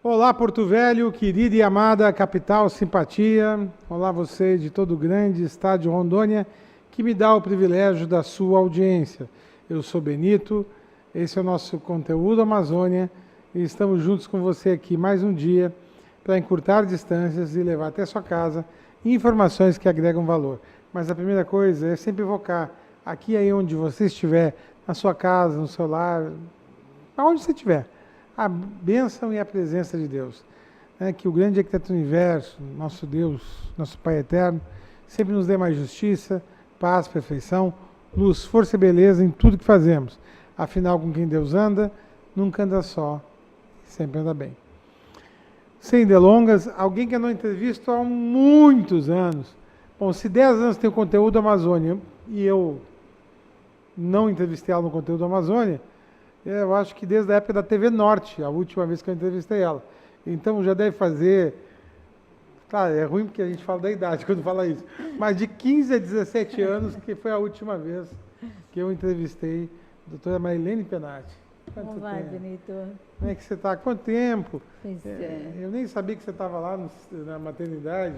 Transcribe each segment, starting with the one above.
Olá, Porto Velho, querida e amada capital, simpatia. Olá, você de todo o grande estado de Rondônia, que me dá o privilégio da sua audiência. Eu sou Benito, esse é o nosso conteúdo Amazônia e estamos juntos com você aqui mais um dia para encurtar distâncias e levar até sua casa informações que agregam valor. Mas a primeira coisa é sempre evocar aqui aí onde você estiver, na sua casa, no seu lar, aonde você estiver, a bênção e a presença de Deus. Que o grande arquiteto do universo, nosso Deus, nosso Pai eterno, sempre nos dê mais justiça, paz, perfeição, luz, força e beleza em tudo que fazemos. Afinal, com quem Deus anda, nunca anda só, sempre anda bem. Sem delongas, alguém que eu não entrevisto há muitos anos. Bom, se 10 anos tem o conteúdo Amazônia e eu não entrevistei ela no conteúdo Amazônia, eu acho que desde a época da TV Norte, a última vez que eu entrevistei ela. Então já deve fazer... Claro, é ruim porque a gente fala da idade quando fala isso. Mas de 15 a 17 anos, que foi a última vez que eu entrevistei a doutora Marilene Penati. Como vai, Benito? Como é que você está? Quanto tempo? Pois é. Eu nem sabia que você estava lá na maternidade.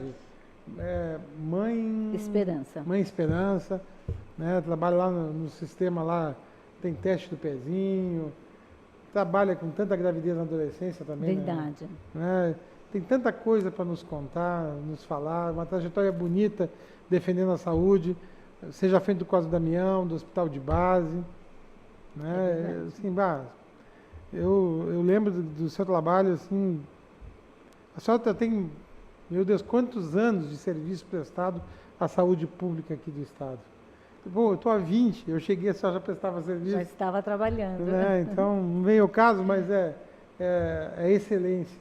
Mãe Esperança, né? Trabalha lá no sistema lá, tem teste do pezinho, trabalha com tanta gravidez na adolescência também. Verdade. Né? Tem tanta coisa para nos contar, nos falar, uma trajetória bonita, defendendo a saúde, seja à frente do Cosme Damião, do Hospital de Base. Né? Assim, eu lembro do seu trabalho, assim, a senhora tem, meu Deus, quantos anos de serviço prestado à saúde pública aqui do Estado? Pô, eu estou há 20, eu cheguei, a senhora já prestava serviço. Já estava trabalhando. Né? Então, não veio o caso, mas é excelência.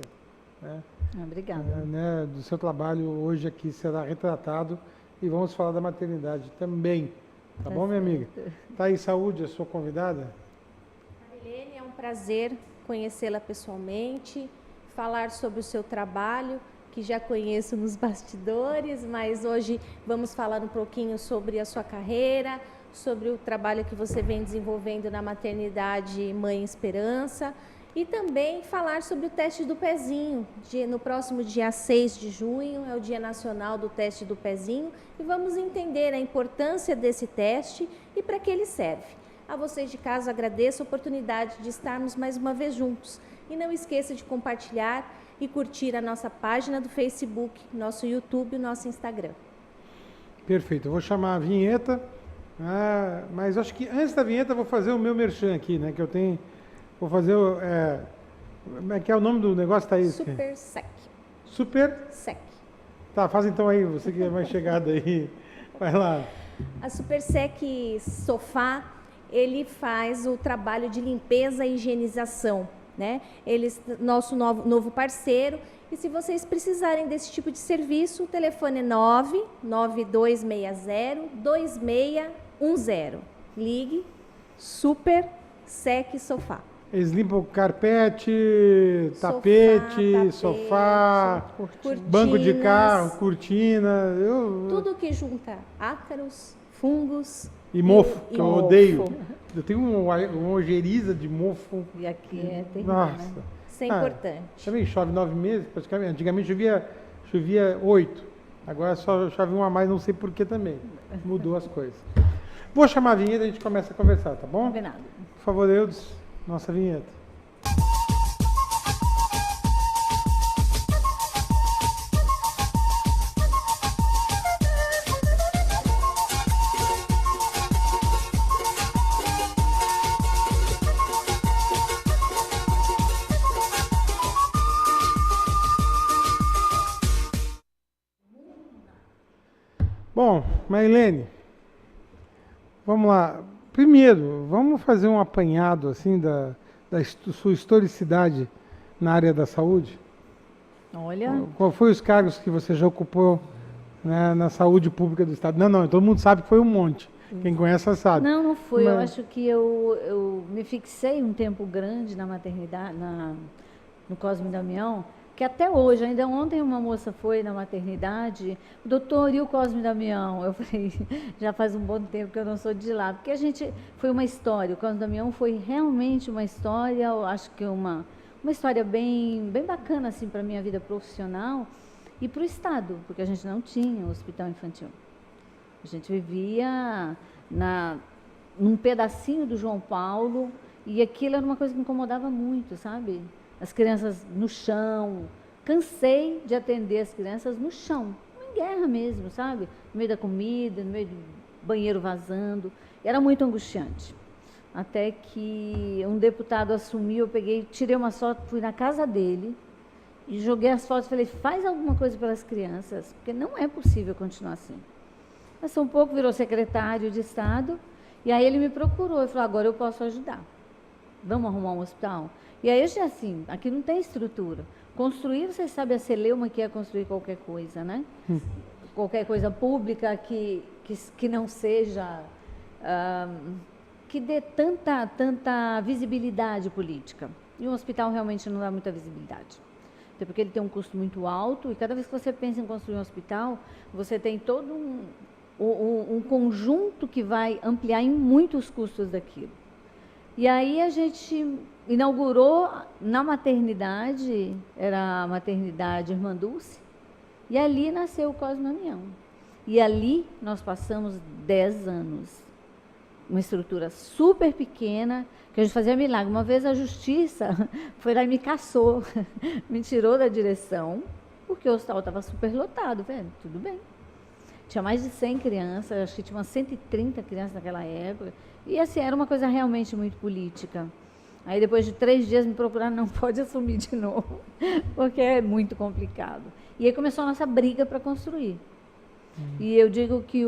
Né? Obrigada. Né? Do seu trabalho hoje aqui será retratado e vamos falar da maternidade também. Tá bom, minha amiga? Tá aí, saúde, a sua convidada? Marilene, é um prazer conhecê-la pessoalmente, falar sobre o seu trabalho, que já conheço nos bastidores, mas hoje vamos falar um pouquinho sobre a sua carreira, sobre o trabalho que você vem desenvolvendo na maternidade Mãe Esperança e também falar sobre o teste do pezinho. No próximo dia 6 de junho é o Dia Nacional do Teste do Pezinho e vamos entender a importância desse teste e para que ele serve. A vocês de casa agradeço a oportunidade de estarmos mais uma vez juntos e não esqueça de compartilhar e curtir a nossa página do Facebook, nosso YouTube e nosso Instagram. Perfeito, eu vou chamar a vinheta, mas acho que antes da vinheta eu vou fazer o meu merchan aqui, né, que eu tenho, vou fazer, como é que é o nome do negócio, Thaís? Super Sec. Super? Sec. Tá, faz então aí, você que é mais chegada aí, vai lá. A Super Sec Sofá, ele faz o trabalho de limpeza e higienização. Né? Eles, nosso novo parceiro, e se vocês precisarem desse tipo de serviço, o telefone é 99260-2610. Ligue, Super Sec Sofá. Eles limpam carpete, tapete, sofá, banco de carro, cortina. Tudo que junta ácaros, fungos e mofo, que eu odeio. Eu tenho uma ojeriza de mofo. E aqui é terrível, Nossa. né? Isso é importante. Também chove 9 meses, praticamente. Antigamente chovia 8. Agora só chove 1 a mais, não sei por que também. Mudou as coisas. Vou chamar a vinheta e a gente começa a conversar, tá bom? Combinado. Por favor, Eudes, nossa vinheta. Bom, Marilene, vamos lá. Primeiro, vamos fazer um apanhado assim da sua historicidade na área da saúde? Olha... Qual foi os cargos que você já ocupou, né, na saúde pública do Estado? Não, todo mundo sabe que foi um monte. Quem conhece sabe. Não foi. Mas... Eu acho que eu me fixei um tempo grande na maternidade, no Cosme Damião, que até hoje, ainda ontem uma moça foi na maternidade, doutor, e o Cosme Damião? Eu falei, já faz um bom tempo que eu não sou de lá, porque foi uma história, o Cosme Damião foi realmente uma história, eu acho que uma uma história bem bacana assim para a minha vida profissional e para o Estado, porque a gente não tinha um hospital infantil. A gente vivia num pedacinho do João Paulo e aquilo era uma coisa que me incomodava muito, sabe? As crianças no chão. Cansei de atender as crianças no chão, em guerra mesmo, sabe? No meio da comida, no meio do banheiro vazando. Era muito angustiante. Até que um deputado assumiu, eu peguei, tirei uma foto, fui na casa dele e joguei as fotos e falei, faz alguma coisa pelas crianças, porque não é possível continuar assim. Passou um pouco, virou secretário de Estado, e aí ele me procurou e falou, agora eu posso ajudar. Vamos arrumar um hospital? E aí, assim, aqui não tem estrutura. Construir, vocês sabem a celeuma que é construir qualquer coisa, né? Qualquer coisa pública que não seja... que dê tanta visibilidade política. E um hospital realmente não dá muita visibilidade. Até porque ele tem um custo muito alto, e cada vez que você pensa em construir um hospital, você tem todo um conjunto que vai ampliar em muitos custos daquilo. E aí a gente inaugurou na maternidade, era a maternidade Irmã Dulce, e ali nasceu o Cosme Damião. E ali nós passamos 10 anos. Uma estrutura super pequena, que a gente fazia milagre. Uma vez a justiça foi lá e me caçou, me tirou da direção, porque o hospital estava super lotado. Falei, tudo bem. Tinha mais de 100 crianças, acho que tinha umas 130 crianças naquela época. E assim, era uma coisa realmente muito política. Aí depois de 3 dias me procuraram, não pode assumir de novo, porque é muito complicado. E aí começou a nossa briga para construir. E eu digo que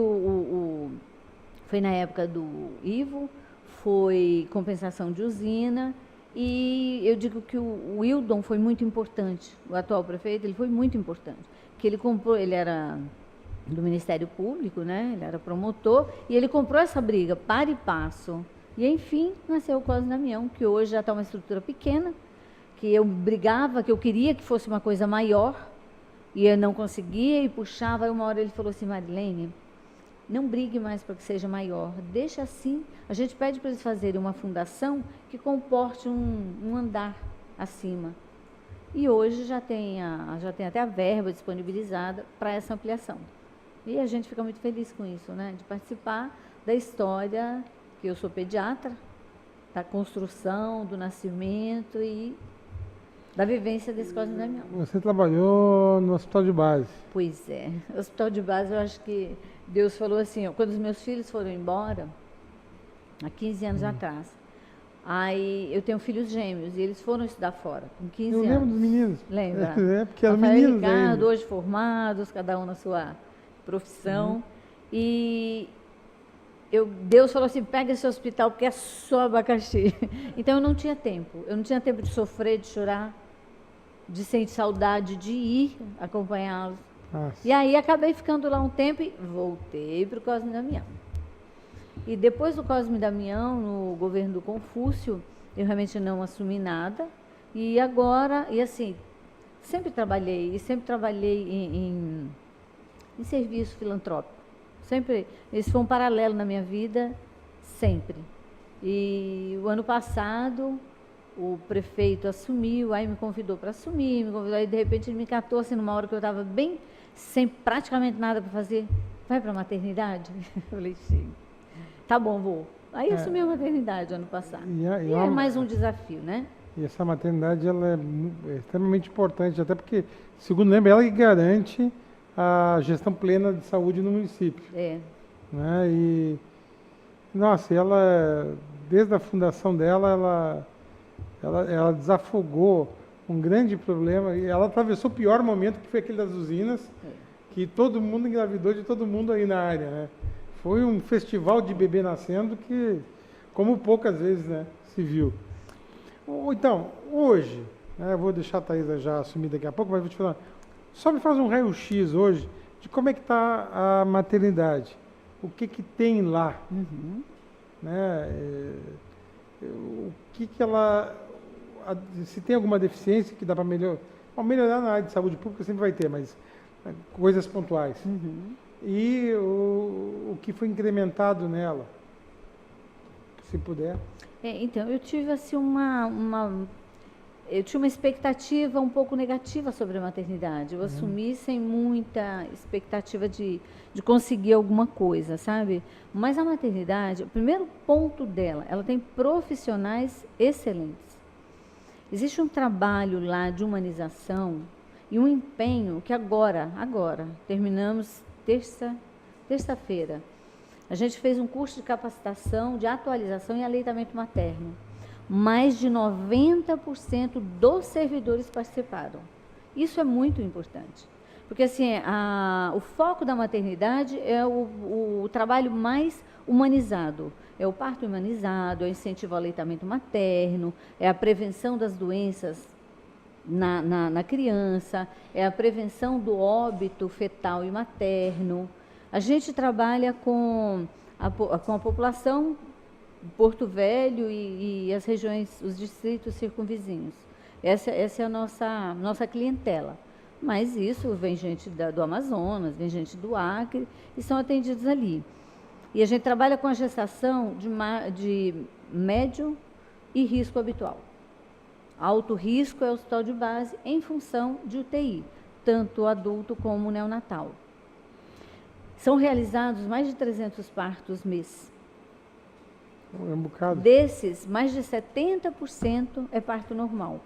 foi na época do Ivo, foi compensação de usina, e eu digo que o Wildon foi muito importante, o atual prefeito, ele foi muito importante, que ele comprou, ele era do Ministério Público, né? Ele era promotor, e ele comprou essa briga, para e passo. E, enfim, nasceu o Cosme Damião, que hoje já está uma estrutura pequena, que eu brigava, que eu queria que fosse uma coisa maior, e eu não conseguia, e puxava, aí uma hora ele falou assim, Marilene, não brigue mais para que seja maior, deixa assim, a gente pede para eles fazerem uma fundação que comporte um andar acima. E hoje já tem até a verba disponibilizada para essa ampliação. E a gente fica muito feliz com isso, né? De participar da história, que eu sou pediatra, da construção, do nascimento e da vivência desse Cosme Damião. Você trabalhou no hospital de base. Pois é. O hospital de base, eu acho que Deus falou assim, ó, quando os meus filhos foram embora, há 15 anos atrás, aí eu tenho filhos gêmeos e eles foram estudar fora, com 15 anos. Eu lembro dos meninos. Lembra? É, porque eram Rafael meninos e Ricardo, ainda. hoje formados, cada um na sua profissão. E Deus falou assim, pega esse hospital porque é só abacaxi. Então eu não tinha tempo de sofrer, de chorar, de sentir saudade, de ir acompanhá-los. E aí acabei ficando lá um tempo e voltei para o Cosme Damião. E depois do Cosme Damião, no governo do Confúcio, eu realmente não assumi nada. E agora, e assim, sempre trabalhei em serviço filantrópico. Sempre, esse foi um paralelo na minha vida, sempre. E o ano passado, o prefeito assumiu, aí me convidou para assumir, aí de repente ele me catou assim, numa hora que eu estava bem, sem praticamente nada para fazer, vai para a maternidade? Eu falei, sim, tá bom, vou. Aí assumi a maternidade ano passado. E é mais um desafio, né? E essa maternidade, ela é extremamente importante, até porque, segundo lembro, ela que garante a gestão plena de saúde no município. Né? E, nossa, ela, desde a fundação dela, ela desafogou um grande problema, e ela atravessou o pior momento, que foi aquele das usinas, que todo mundo engravidou de todo mundo aí na área, né? Foi um festival de bebê nascendo que, como poucas vezes, né, se viu. Então, hoje, né, eu vou deixar a Thaisa já assumir daqui a pouco, mas vou te falar, só me faz um raio-x hoje de como é que está a maternidade, o que tem lá, né? O que ela, se tem alguma deficiência que dá para melhorar na área de saúde pública sempre vai ter, mas coisas pontuais. E o que foi incrementado nela, se puder. Então, eu tive assim eu tinha uma expectativa um pouco negativa sobre a maternidade. Eu assumi sem muita expectativa de conseguir alguma coisa, sabe? Mas a maternidade, o primeiro ponto dela, ela tem profissionais excelentes. Existe um trabalho lá de humanização e um empenho que agora, terminamos terça-feira. A gente fez um curso de capacitação, de atualização em aleitamento materno. Mais de 90% dos servidores participaram. Isso é muito importante. Porque assim, o foco da maternidade é o trabalho mais humanizado. É o parto humanizado, é o incentivo ao aleitamento materno, é a prevenção das doenças na criança, é a prevenção do óbito fetal e materno. A gente trabalha com a população Porto Velho e as regiões, os distritos circunvizinhos. Essa é a nossa clientela. Mas isso vem gente do Amazonas, vem gente do Acre e são atendidos ali. E a gente trabalha com a gestação de médio e risco habitual. Alto risco é o hospital de base em função de UTI, tanto adulto como neonatal. São realizados mais de 300 partos mês. É um bocado. Desses, mais de 70% é parto normal.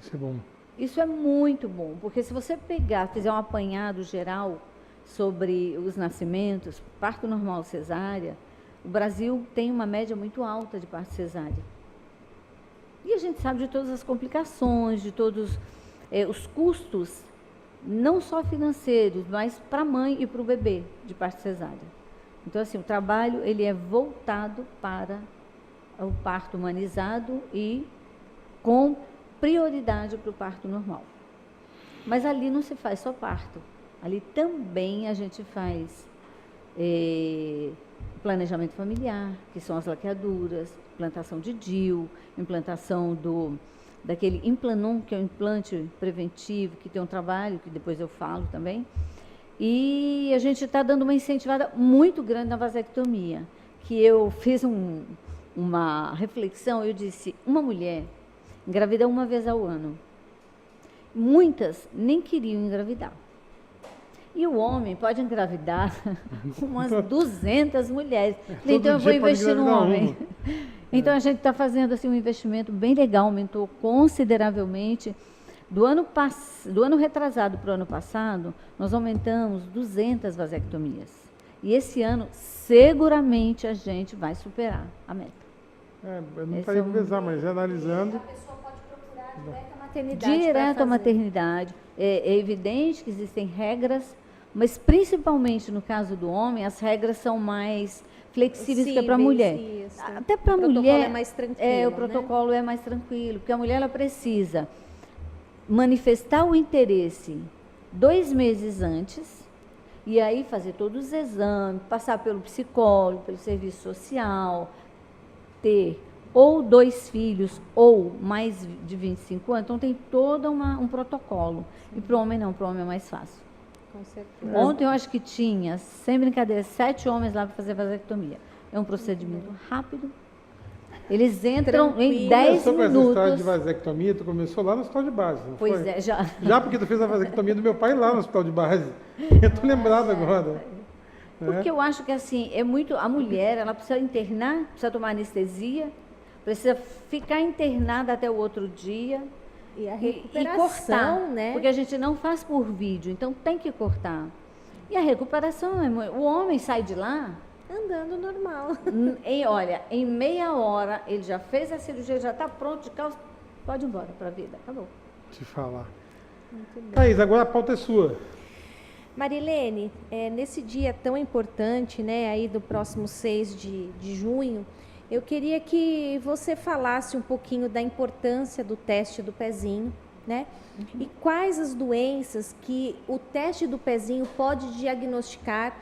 Isso é bom. Isso é muito bom, porque se você fizer um apanhado geral sobre os nascimentos, parto normal cesárea, o Brasil tem uma média muito alta de parto cesárea. E a gente sabe de todas as complicações, de todos os custos, não só financeiros, mas para a mãe e para o bebê de parto cesárea. Então, assim, o trabalho ele é voltado para o parto humanizado e com prioridade para o parto normal. Mas ali não se faz só parto. Ali também a gente faz planejamento familiar, que são as laqueaduras, implantação de DIU, implantação daquele Implanon, que é um implante preventivo, que tem um trabalho, que depois eu falo também. E a gente está dando uma incentivada muito grande na vasectomia, que eu fiz uma reflexão, eu disse, uma mulher engravida uma vez ao ano. Muitas nem queriam engravidar. E o homem pode engravidar umas 200 mulheres. Então, eu vou investir no homem. Então, a gente está fazendo assim, um investimento bem legal, aumentou consideravelmente. Do ano retrasado para o ano passado, nós aumentamos 200 vasectomias. E esse ano, seguramente, a gente vai superar a meta. Eu não falei para pesar, mas analisando... A pessoa pode procurar direto à maternidade. Direto à maternidade. É evidente que existem regras, mas principalmente no caso do homem, as regras são mais flexíveis que para a mulher. Isso. Até para a mulher... O protocolo é mais tranquilo, o protocolo é mais tranquilo, porque a mulher ela precisa manifestar o interesse 2 meses antes, e aí fazer todos os exames, passar pelo psicólogo, pelo serviço social, ter ou 2 filhos ou mais de 25 anos, então tem todo um protocolo. E para o homem não, para o homem é mais fácil. Com certeza. Ontem eu acho que tinha, sem brincadeira, 7 homens lá para fazer vasectomia. É um procedimento rápido. Eles entram em 10 começou com essa história de minutos. vasectomia, tu começou lá no hospital de base, não Pois foi? é, já. Já porque tu fez a vasectomia do meu pai lá no hospital de base. Eu tô lembrado agora. Porque eu acho que assim, a mulher, ela precisa internar, precisa tomar anestesia, precisa ficar internada até o outro dia. E a E recuperação, cortar, né? porque a gente não faz por vídeo, então tem que cortar. E a recuperação, o homem sai de lá, Andando normal. olha, em meia hora ele já fez a cirurgia, já está pronto de calça, pode ir embora para a vida, acabou. Te falar. Muito bem. Thaís, agora a pauta é sua. Marilene, nesse dia tão importante, né, aí do próximo 6 de junho, eu queria que você falasse um pouquinho da importância do teste do pezinho, né? E quais as doenças que o teste do pezinho pode diagnosticar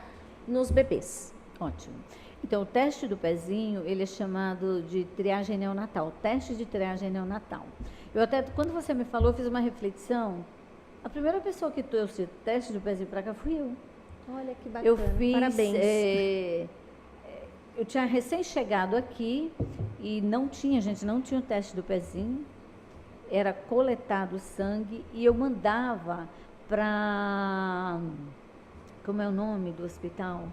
nos bebês. Ótimo. Então, o teste do pezinho, ele é chamado de triagem neonatal, teste de triagem neonatal. Eu até, quando você me falou, eu fiz uma reflexão. A primeira pessoa que trouxe o teste do pezinho para cá fui eu. Olha que bacana. Eu fiz, Parabéns. eu tinha recém chegado aqui e a gente não tinha o teste do pezinho. era coletado o sangue e eu mandava para, como é o nome do hospital?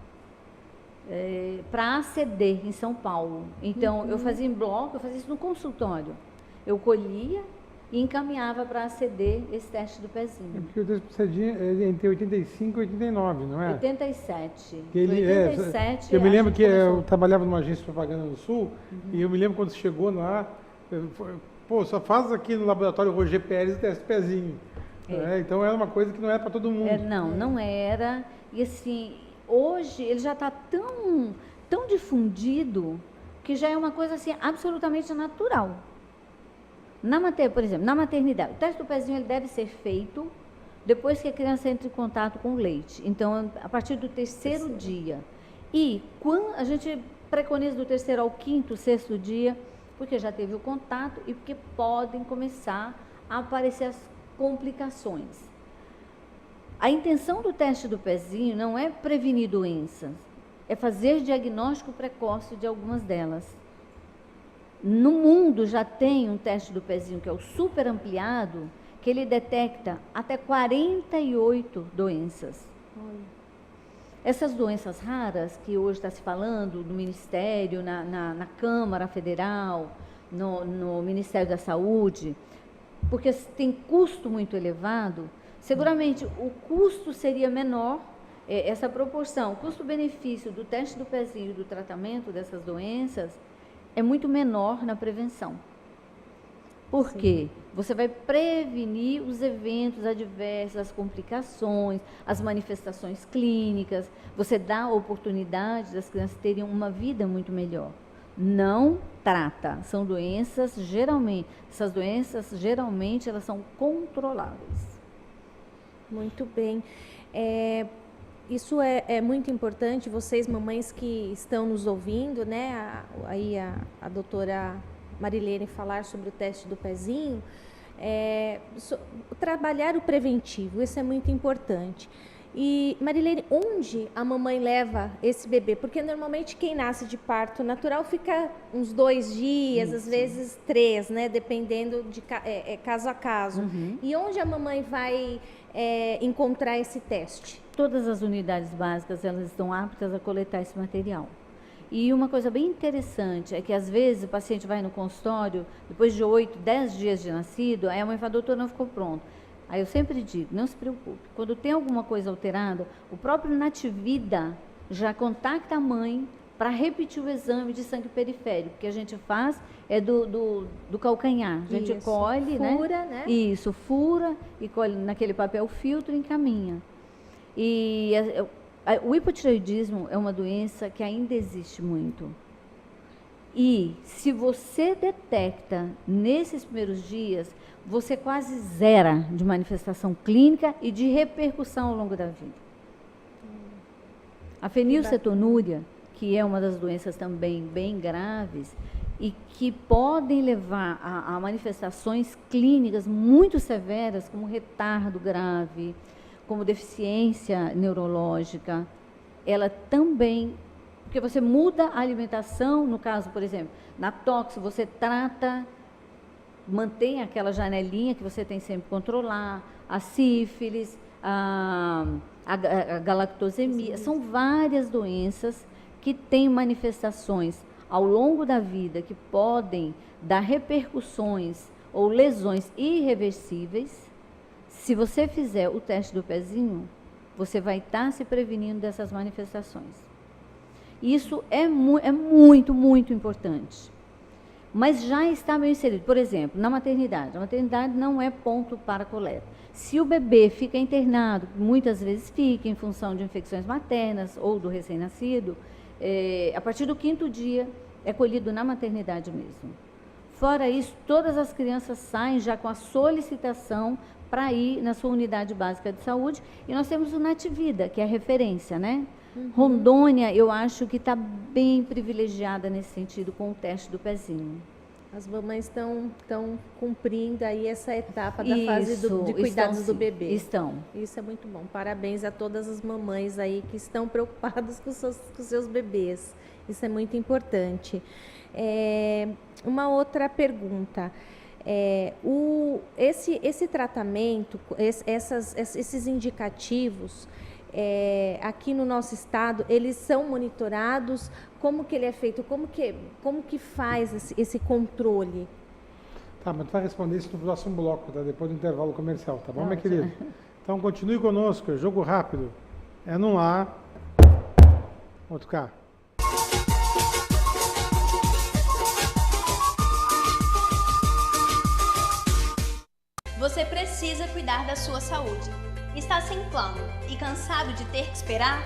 Para ACD, em São Paulo. Então, eu fazia em bloco, eu fazia isso no consultório. Eu colhia e encaminhava para ACD esse teste do pezinho. Porque o teste do pezinho é entre 85 e 89, não é? 87. Que ele, 87, eu me lembro que eu começou. trabalhava numa agência de propaganda no Sul, e eu me lembro quando você chegou lá, pô, só faz aqui no laboratório Roger Pérez o teste do pezinho. Então era uma coisa que não era para todo mundo. Não era. E assim, hoje ele já está tão difundido que já é uma coisa assim absolutamente natural. Por exemplo, na maternidade, o teste do pezinho ele deve ser feito depois que a criança entra em contato com o leite. Então, a partir do terceiro dia. E quando a gente preconiza do terceiro ao quinto, sexto dia, porque já teve o contato e porque podem começar a aparecer as complicações. A intenção do teste do pezinho não é prevenir doenças, é fazer diagnóstico precoce de algumas delas. No mundo já tem um teste do pezinho que é o super ampliado, que ele detecta até 48 doenças. Essas doenças raras que hoje está se falando no Ministério, na Câmara Federal, no Ministério da Saúde, porque tem custo muito elevado, seguramente o custo seria menor, essa proporção, custo-benefício do teste do pezinho e do tratamento dessas doenças é muito menor na prevenção. Por quê? Você vai prevenir os eventos adversos, as complicações, as manifestações clínicas, você dá a oportunidade das crianças terem uma vida muito melhor. Não trata, são doenças geralmente, essas doenças geralmente elas são controláveis. Muito bem. Isso é muito importante, vocês mamães que estão nos ouvindo, né? Aí a doutora Marilene falar sobre o teste do pezinho, trabalhar o preventivo, isso é muito importante. E, Marilene, onde a mamãe leva esse bebê? Porque normalmente quem nasce de parto natural fica uns 2 dias, às vezes 3, né? Dependendo de caso a caso. E onde a mamãe vai encontrar esse teste? Todas as unidades básicas, elas estão aptas a coletar esse material. E uma coisa bem interessante é que, às vezes, o paciente vai no consultório, depois de 8, 10 dias de nascido, aí a mãe fala, doutor, não ficou pronto. Aí eu sempre digo, não se preocupe, quando tem alguma coisa alterada, o próprio Nativida já contacta a mãe para repetir o exame de sangue periférico, que a gente faz do calcanhar. A gente colhe, fura, né? Isso, fura e colhe naquele papel filtro e encaminha. E o hipotireoidismo é uma doença que ainda existe muito. E se você detecta nesses primeiros dias, você quase zera de manifestação clínica e de repercussão ao longo da vida. A fenilcetonúria, que é uma das doenças também bem graves e que podem levar a manifestações clínicas muito severas, como retardo grave, como deficiência neurológica, ela também, porque você muda a alimentação, no caso, por exemplo, na tox, você trata, mantém aquela janelinha que você tem sempre que controlar, a sífilis, a galactosemia, são várias doenças que têm manifestações ao longo da vida que podem dar repercussões ou lesões irreversíveis. Se você fizer o teste do pezinho, você vai estar se prevenindo dessas manifestações. Isso é muito, muito importante. Mas já está meio inserido. Por exemplo, na maternidade. A maternidade não é ponto para coleta. Se o bebê fica internado, muitas vezes fica em função de infecções maternas ou do recém-nascido, a partir do 5º dia é colhido na maternidade mesmo. Fora isso, todas as crianças saem já com a solicitação para ir na sua unidade básica de saúde. E nós temos o Nativida, que é a referência, né? Rondônia, eu acho que está bem privilegiada nesse sentido com o teste do pezinho. As mamães estão cumprindo aí essa etapa da fase de cuidados do bebê. Estão. Isso é muito bom. Parabéns a todas as mamães aí que estão preocupadas com seus bebês. Isso é muito importante. Uma outra pergunta. Esse tratamento, esses indicativos, aqui no nosso estado, eles são monitorados? Como que ele é feito? Como que faz esse controle? Tá, mas tu vai responder isso no próximo bloco, tá? Depois do intervalo comercial, tá bom, minha querida? Então continue conosco, é jogo rápido. É num A, outro cá. Você precisa cuidar da sua saúde. Está sem plano e cansado de ter que esperar?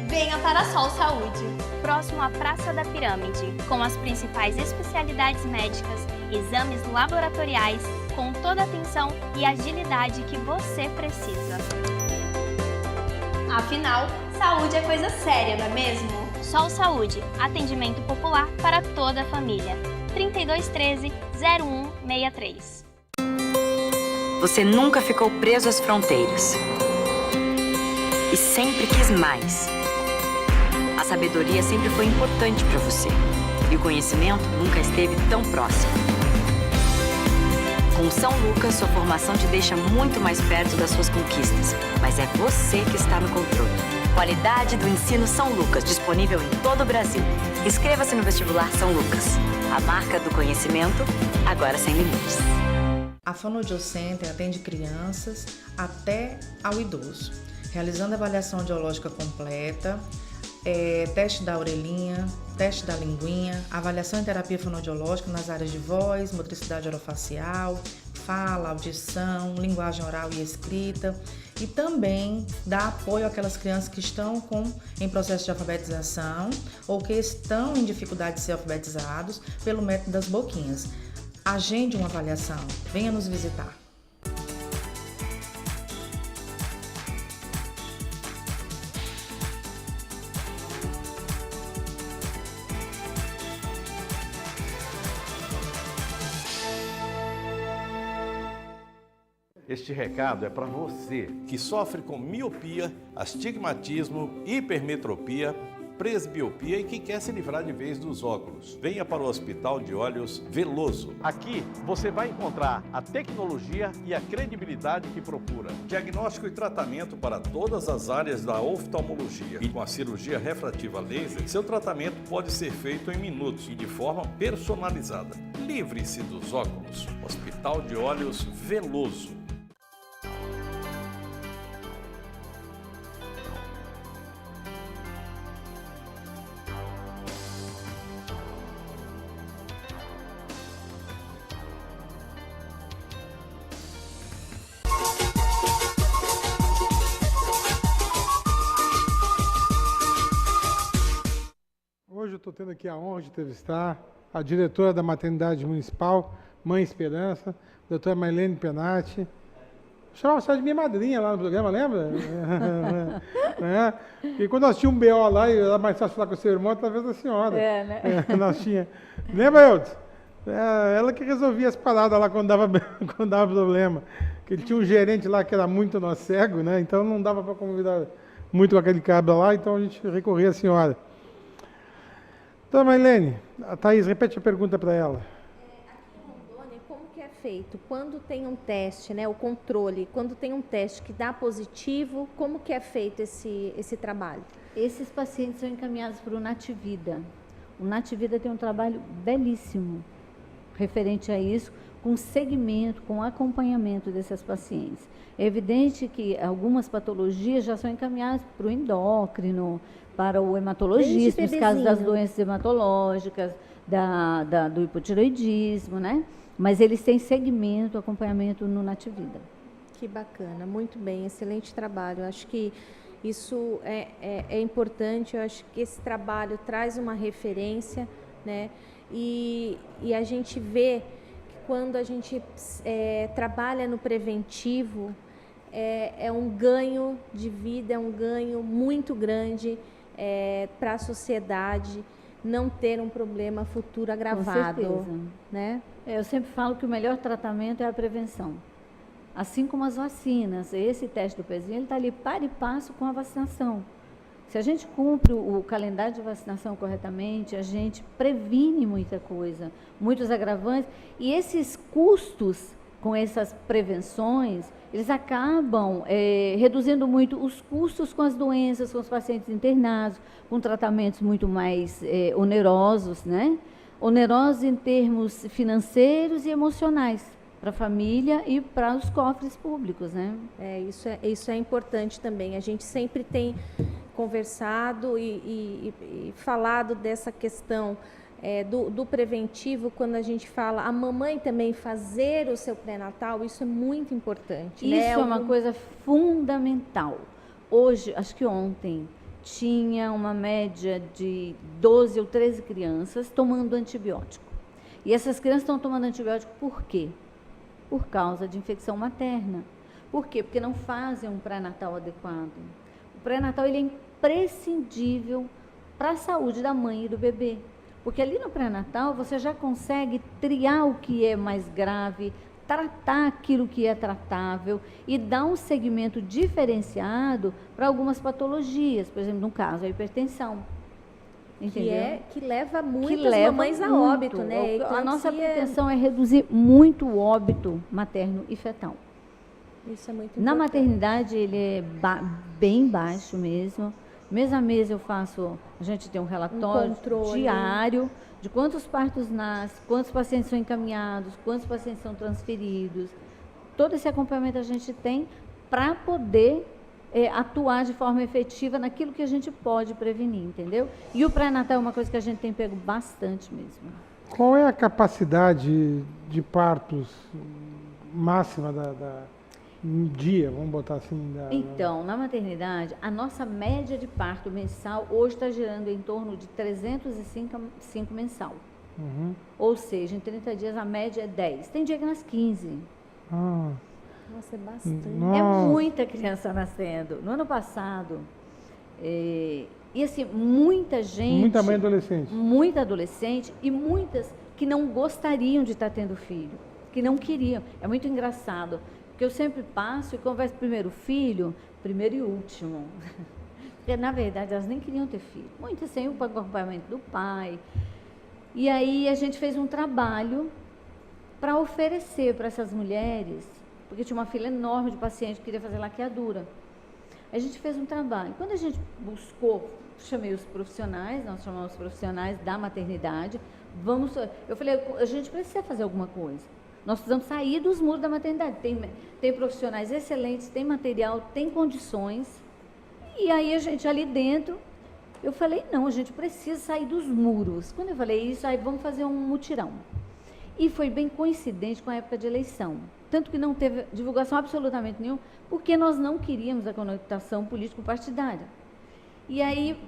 Venha para a Sol Saúde, próximo à Praça da Pirâmide, com as principais especialidades médicas, exames laboratoriais, com toda a atenção e agilidade que você precisa. Afinal, saúde é coisa séria, não é mesmo? Sol Saúde, atendimento popular para toda a família. 3213-0163. Você nunca ficou preso às fronteiras e sempre quis mais. A sabedoria sempre foi importante para você e o conhecimento nunca esteve tão próximo. Com São Lucas, sua formação te deixa muito mais perto das suas conquistas, mas é você que está no controle. Qualidade do ensino São Lucas, disponível em todo o Brasil. Inscreva-se no vestibular São Lucas, a marca do conhecimento, agora sem limites. A Fonoaudiology Center atende crianças até ao idoso, realizando avaliação audiológica completa, teste da orelhinha, teste da linguinha, avaliação em terapia fonoaudiológica nas áreas de voz, motricidade orofacial, fala, audição, linguagem oral e escrita, e também dá apoio àquelas crianças que estão em processo de alfabetização ou que estão em dificuldade de ser alfabetizados pelo método das boquinhas. Agende uma avaliação, venha nos visitar. Este recado é para você que sofre com miopia, astigmatismo, hipermetropia, presbiopia e que quer se livrar de vez dos óculos. Venha para o Hospital de Olhos Veloso. Aqui você vai encontrar a tecnologia e a credibilidade que procura. Diagnóstico e tratamento para todas as áreas da oftalmologia. E com a cirurgia refrativa laser, seu tratamento pode ser feito em minutos e de forma personalizada. Livre-se dos óculos. Hospital de Olhos Veloso. Hoje eu estou tendo aqui a honra de entrevistar a diretora da Maternidade Municipal, Mãe Esperança, doutora Mailene Penati. Eu chamava você de minha madrinha lá no programa, lembra? E quando nós tínhamos um BO lá, e era mais fácil falar com o seu irmão, talvez a senhora. Né? Nós tínhamos. Lembra, Eudes? Ela que resolvia as paradas lá quando dava problema. Que ele tinha um gerente lá que era muito nó cego, né? Então não dava para convidar muito com aquele cabra lá, então a gente recorria à senhora. Então, Mailene, a Thaís, repete a pergunta para ela. Aqui em Rondônia, como que é feito? Quando tem um teste, né, o controle, quando tem um teste que dá positivo, como que é feito esse trabalho? Esses pacientes são encaminhados para o Nativida. O Nativida tem um trabalho belíssimo referente a isso, com segmento, com acompanhamento desses pacientes. É evidente que algumas patologias já são encaminhadas para o endócrino, para o hematologista, nos casos das doenças hematológicas, do hipotireoidismo, né? Mas eles têm segmento, acompanhamento no Nativida. Que bacana, muito bem, excelente trabalho. Eu acho que isso é importante, eu acho que esse trabalho traz uma referência, né? E a gente vê que quando a gente trabalha no preventivo, é um ganho de vida, é um ganho muito grande para a sociedade não ter um problema futuro agravado. Com certeza. Né? Eu sempre falo que o melhor tratamento é a prevenção. Assim como as vacinas, esse teste do pezinho, ele está ali par e passo com a vacinação. Se a gente cumpre o calendário de vacinação corretamente, a gente previne muita coisa, muitos agravantes, e esses custos com essas prevenções, eles acabam reduzindo muito os custos com as doenças, com os pacientes internados, com tratamentos muito mais onerosos, né? Onerosos em termos financeiros e emocionais para a família e para os cofres públicos, né? Isso é importante também. A gente sempre tem conversado e falado dessa questão do preventivo, quando a gente fala a mamãe também fazer o seu pré-natal, isso é muito importante. Isso é uma coisa fundamental. Hoje, acho que ontem, tinha uma média de 12 ou 13 crianças tomando antibiótico. E essas crianças estão tomando antibiótico por quê? Por causa de infecção materna. Por quê? Porque não fazem um pré-natal adequado. O pré-natal ele é imprescindível para a saúde da mãe e do bebê. Porque ali no pré-natal você já consegue triar o que é mais grave, tratar aquilo que é tratável e dar um segmento diferenciado para algumas patologias, por exemplo, no caso, a hipertensão. Entendeu? Que leva muitas mamães a óbito, né? A nossa pretensão é reduzir muito o óbito materno e fetal. Isso é muito importante. Na maternidade ele é bem baixo mesmo. Mês a mês a gente tem um relatório diário de quantos partos nascem, quantos pacientes são encaminhados, quantos pacientes são transferidos. Todo esse acompanhamento a gente tem para poder atuar de forma efetiva naquilo que a gente pode prevenir, entendeu? E o pré-natal é uma coisa que a gente tem pego bastante mesmo. Qual é a capacidade de partos máxima um dia, vamos botar assim? Então, na maternidade, a nossa média de parto mensal hoje está girando em torno de 305 mensal. Uhum. Ou seja, em 30 dias a média é 10. Tem dia que nas 15. Nossa, é bastante. É muita criança nascendo. No ano passado, e assim, muita gente... Muita mãe adolescente. Muita adolescente e muitas que não gostariam de estar tendo filho, que não queriam. É muito engraçado. Porque eu sempre passo e converso primeiro filho, primeiro e último. Porque, na verdade, elas nem queriam ter filho. Muitas sem o acompanhamento do pai. E aí a gente fez um trabalho para oferecer para essas mulheres, porque tinha uma fila enorme de pacientes que queria fazer laqueadura. A gente fez um trabalho. Quando a gente buscou, chamei os profissionais, nós chamamos os profissionais da maternidade, eu falei, a gente precisa fazer alguma coisa. Nós precisamos sair dos muros da maternidade. Tem profissionais excelentes, tem material, tem condições. E aí a gente ali dentro, eu falei, não, a gente precisa sair dos muros. Quando eu falei isso, aí vamos fazer um mutirão. E foi bem coincidente com a época de eleição. Tanto que não teve divulgação absolutamente nenhuma, porque nós não queríamos a conotação político-partidária. E aí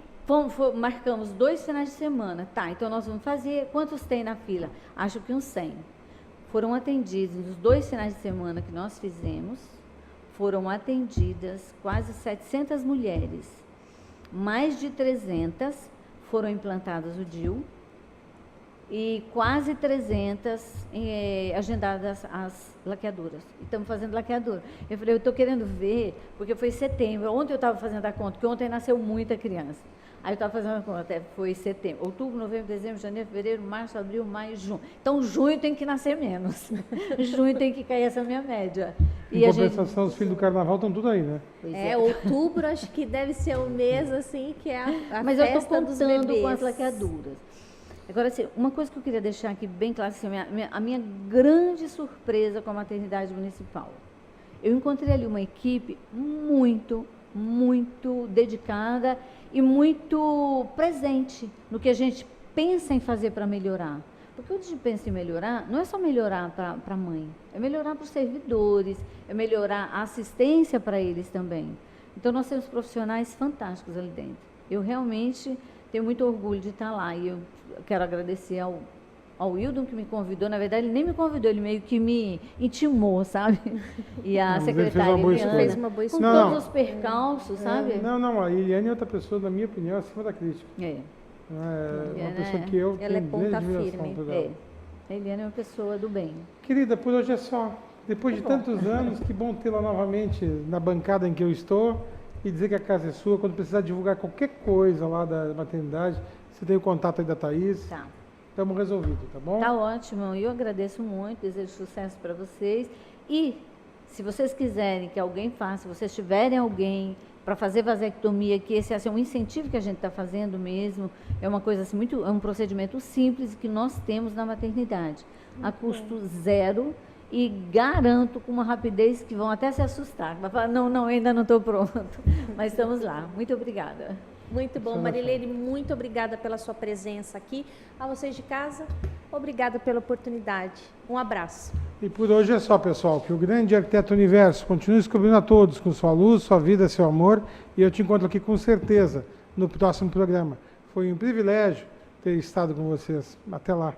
marcamos 2 finais de semana. Tá, então nós vamos fazer. Quantos tem na fila? Acho que uns 100. Foram atendidos, nos 2 finais de semana que nós fizemos, foram atendidas quase 700 mulheres. Mais de 300 foram implantadas o DIU e quase 300 agendadas as laqueaduras. E estamos fazendo laqueadura. Eu falei, eu estou querendo ver, porque foi setembro. Ontem eu estava fazendo a conta, porque ontem nasceu muita criança. Aí eu estava fazendo a conta, foi setembro, outubro, novembro, dezembro, janeiro, fevereiro, março, abril, maio, junho. Então, junho tem que nascer menos. Junho tem que cair essa minha média. Em compensação, os filhos do carnaval estão tudo aí, né? Outubro acho que deve ser o mês, assim, que é a Mas festa dos bebês. Mas eu estou contando com as laqueaduras. Agora, assim, uma coisa que eu queria deixar aqui bem clara, assim, a minha grande surpresa com a maternidade municipal. Eu encontrei ali uma equipe muito dedicada e muito presente no que a gente pensa em fazer para melhorar. Porque quando a gente pensa em melhorar, não é só melhorar para a mãe, é melhorar para os servidores, é melhorar a assistência para eles também. Então, nós temos profissionais fantásticos ali dentro. Eu realmente tenho muito orgulho de estar lá e eu quero agradecer ao Wildon que me convidou. Na verdade, ele nem me convidou, ele meio que me intimou, sabe? E a secretária Eliana fez uma boa com todos os percalços, sabe? Não, a Eliane é outra pessoa, na minha opinião, acima da crítica. É uma pessoa que eu ela tenho ponta admiração firme. por ela. A Eliane é uma pessoa do bem. Querida, por hoje é só. Depois de tantos anos, que bom tê-la novamente na bancada em que eu estou. e dizer que a casa é sua. Quando precisar divulgar qualquer coisa lá da maternidade, você tem o contato aí da Thaís. Tá. Estamos resolvidos, tá bom? Tá ótimo, eu agradeço muito, desejo sucesso para vocês. E se vocês quiserem que alguém faça, se vocês tiverem alguém para fazer vasectomia, que esse é um incentivo que a gente está fazendo mesmo, é uma coisa assim, é um procedimento simples que nós temos na maternidade, a custo zero, e garanto com uma rapidez que vão até se assustar. Vai falar, não, ainda não estou pronto, mas estamos lá. Muito obrigada. Muito bom, Marilene, muito obrigada pela sua presença aqui. A vocês de casa, obrigada pela oportunidade. Um abraço. E por hoje é só, pessoal. Que o grande arquiteto universo continue descobrindo a todos com sua luz, sua vida, seu amor. E eu te encontro aqui com certeza no próximo programa. Foi um privilégio ter estado com vocês. Até lá.